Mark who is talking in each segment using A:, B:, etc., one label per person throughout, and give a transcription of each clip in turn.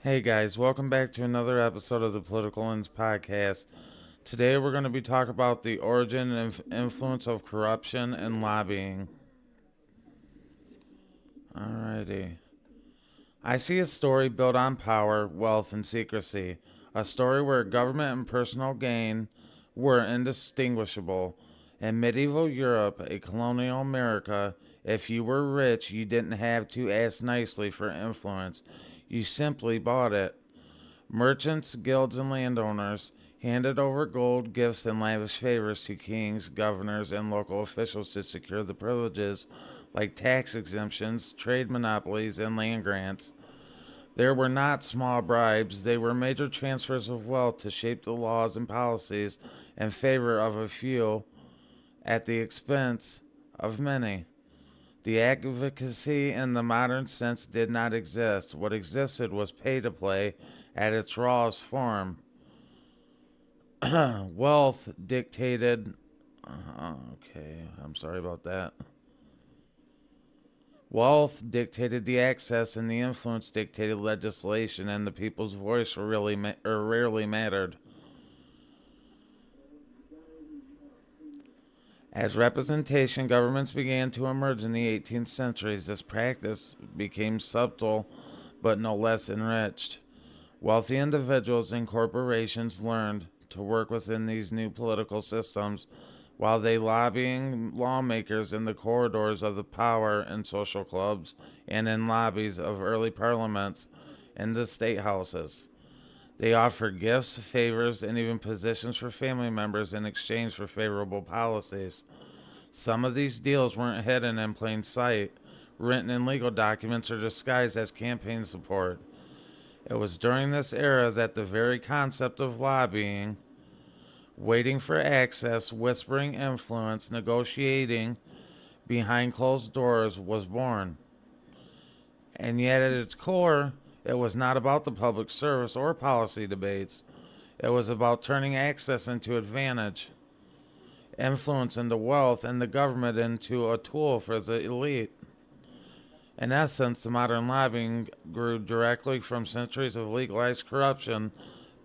A: Hey guys, welcome back to another episode of the Political Ends podcast. Today we're going to be talking about the origin and influence of corruption and lobbying. Alrighty. I see a story built on power, wealth, and secrecy. A story where government and personal gain were indistinguishable. In medieval Europe, a colonial America, if you were rich, you didn't have to ask nicely for influence. You simply bought it. Merchants, guilds, and landowners handed over gold, gifts, and lavish favors to kings, governors, and local officials to secure the privileges like tax exemptions, trade monopolies, and land grants. There were not small bribes, they were major transfers of wealth to shape the laws and policies in favor of a few at the expense of many. The advocacy in the modern sense did not exist. What existed was pay to play at its rawest form. Wealth dictated. Okay, I'm sorry about that. Wealth dictated the access, and the influence dictated legislation, and the people's voice rarely mattered. As representation governments began to emerge in the 18th centuries, this practice became subtle but no less enriched. Wealthy individuals and corporations learned to work within these new political systems while they lobbying lawmakers in the corridors of the power and social clubs and in lobbies of early parliaments and the state houses. They offered gifts, favors, and even positions for family members in exchange for favorable policies. Some of these deals weren't hidden in plain sight, written in legal documents or disguised as campaign support. It was during this era that the very concept of lobbying, waiting for access, whispering influence, negotiating behind closed doors, was born. And yet, at its core, it was not about the public service or policy debates. It was about turning access into advantage, influence into wealth, and the government into a tool for the elite. In essence, the modern lobbying grew directly from centuries of legalized corruption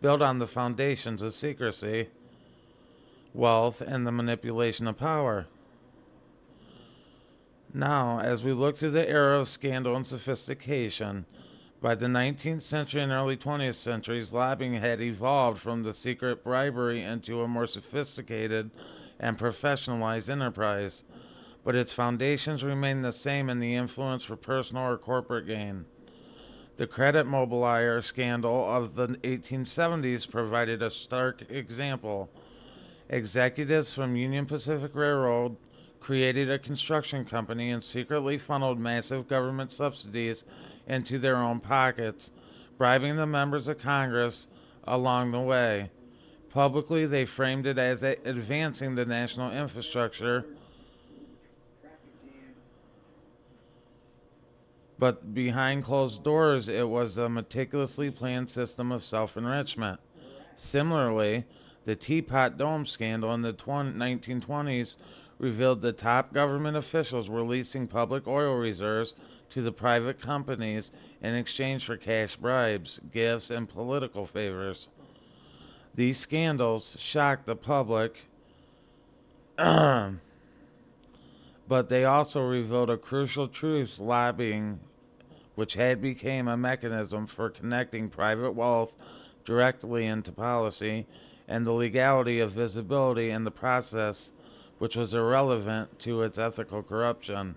A: built on the foundations of secrecy, wealth, and the manipulation of power. Now, as we look to the era of scandal and sophistication, by the 19th century and early 20th centuries, lobbying had evolved from the secret bribery into a more sophisticated and professionalized enterprise, but its foundations remain the same in the influence for personal or corporate gain. The credit mobilier scandal of the 1870s provided a stark example. Executives from Union Pacific Railroad created a construction company and secretly funneled massive government subsidies into their own pockets, bribing the members of Congress along the way. Publicly, they framed it as advancing the national infrastructure, but behind closed doors, it was a meticulously planned system of self enrichment. Similarly, the Teapot Dome scandal in the 1920s revealed the top government officials were leasing public oil reserves to the private companies in exchange for cash bribes, gifts, and political favors. These scandals shocked the public, but they also revealed a crucial truth: lobbying, which had become a mechanism for connecting private wealth directly into policy, and the legality of visibility in the process, which was irrelevant to its ethical corruption.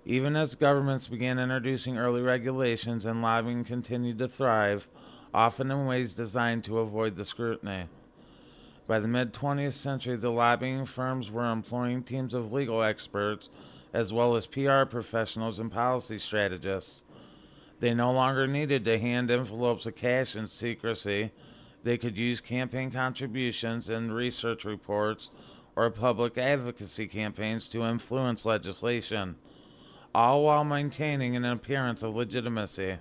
A: Even as governments began introducing early regulations and lobbying continued to thrive, often in ways designed to avoid the scrutiny. By the mid 20th century, the lobbying firms were employing teams of legal experts as well as PR professionals and policy strategists. They no longer needed to hand envelopes of cash in secrecy. They could use campaign contributions and research reports or public advocacy campaigns to influence legislation, all while maintaining an appearance of legitimacy.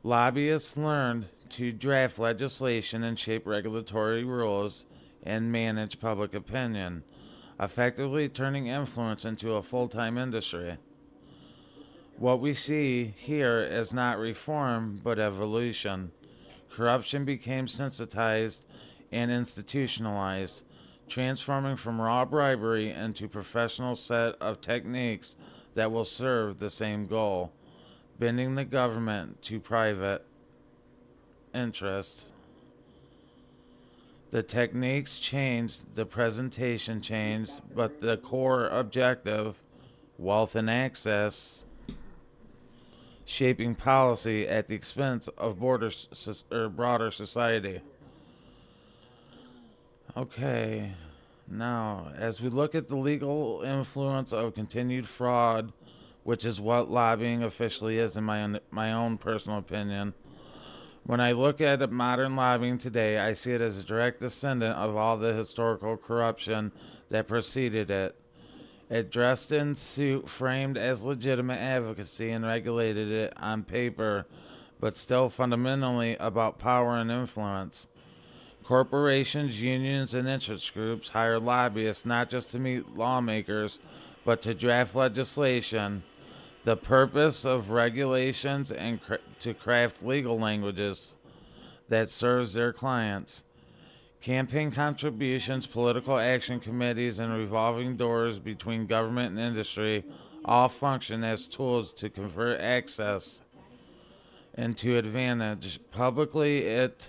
A: Lobbyists learned to draft legislation and shape regulatory rules and manage public opinion, effectively turning influence into a full time industry. What we see here is not reform, but evolution. Corruption became sensitized and institutionalized, transforming from raw bribery into a professional set of techniques that will serve the same goal, bending the government to private interests. The techniques changed, the presentation changed, but the core objective, wealth and access, shaping policy at the expense of broader society. Okay, now as we look at the legal influence of continued fraud, which is what lobbying officially is, in my own personal opinion. When I look at modern lobbying today, I see it as a direct descendant of all the historical corruption that preceded it. It dressed in suit, framed as legitimate advocacy, and regulated it on paper, but still fundamentally about power and influence. Corporations, unions, and interest groups hire lobbyists not just to meet lawmakers, but to draft legislation. The purpose of regulations and to craft legal languages that serves their clients. Campaign contributions, political action committees, and revolving doors between government and industry all function as tools to convert access into advantage. Publicly, it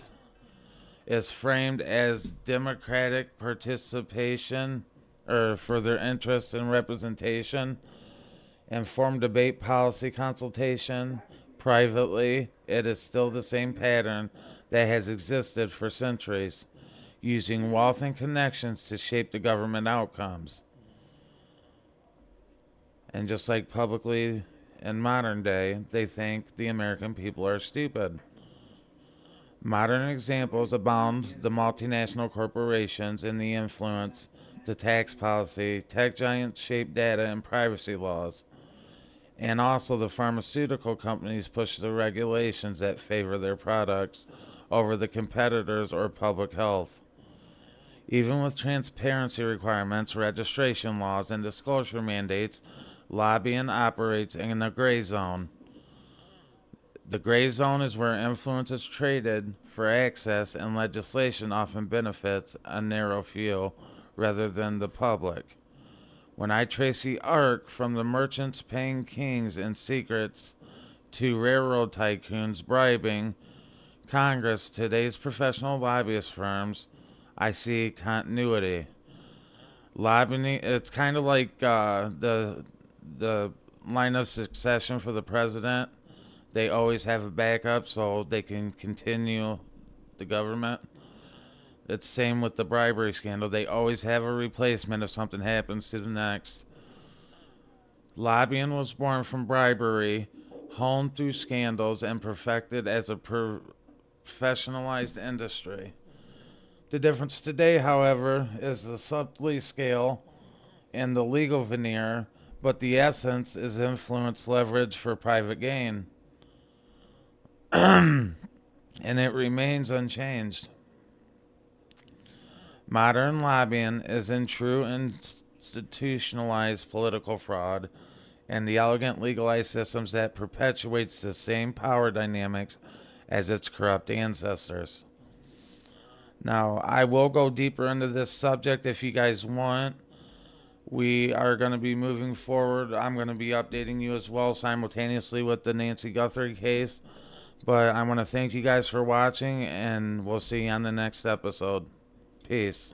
A: is framed as democratic participation or for their interest and representation. Informed debate, policy consultation. Privately, it is still the same pattern that has existed for centuries, using wealth and connections to shape the government outcomes. And just like publicly in modern day, they think the American people are stupid. Modern examples abound: the multinational corporations and the influence, the tax policy, tech giants shape data and privacy laws. And also, the pharmaceutical companies push the regulations that favor their products over the competitors or public health. Even with transparency requirements, registration laws, and disclosure mandates, lobbying operates in a gray zone. The gray zone is where influence is traded for access, and legislation often benefits a narrow few rather than the public. When I trace the arc from the merchants paying kings in secrets to railroad tycoons bribing Congress, today's professional lobbyist firms, I see continuity. Lobbying, it's kind of like the line of succession for the president. They always have a backup so they can continue the government. It's same with the bribery scandal. They always have a replacement if something happens to the next. Lobbying was born from bribery, honed through scandals, and perfected as a professionalized industry. The difference today, however, is the subtly scale and the legal veneer, but the essence is influence leverage for private gain. And it remains unchanged. Modern lobbying is in true institutionalized political fraud and the elegant legalized systems that perpetuates the same power dynamics as its corrupt ancestors. Now, I will go deeper into this subject if you guys want. We are going to be moving forward. I'm going to be updating you as well simultaneously with the Nancy Guthrie case. But I want to thank you guys for watching, and we'll see you on the next episode. Peace.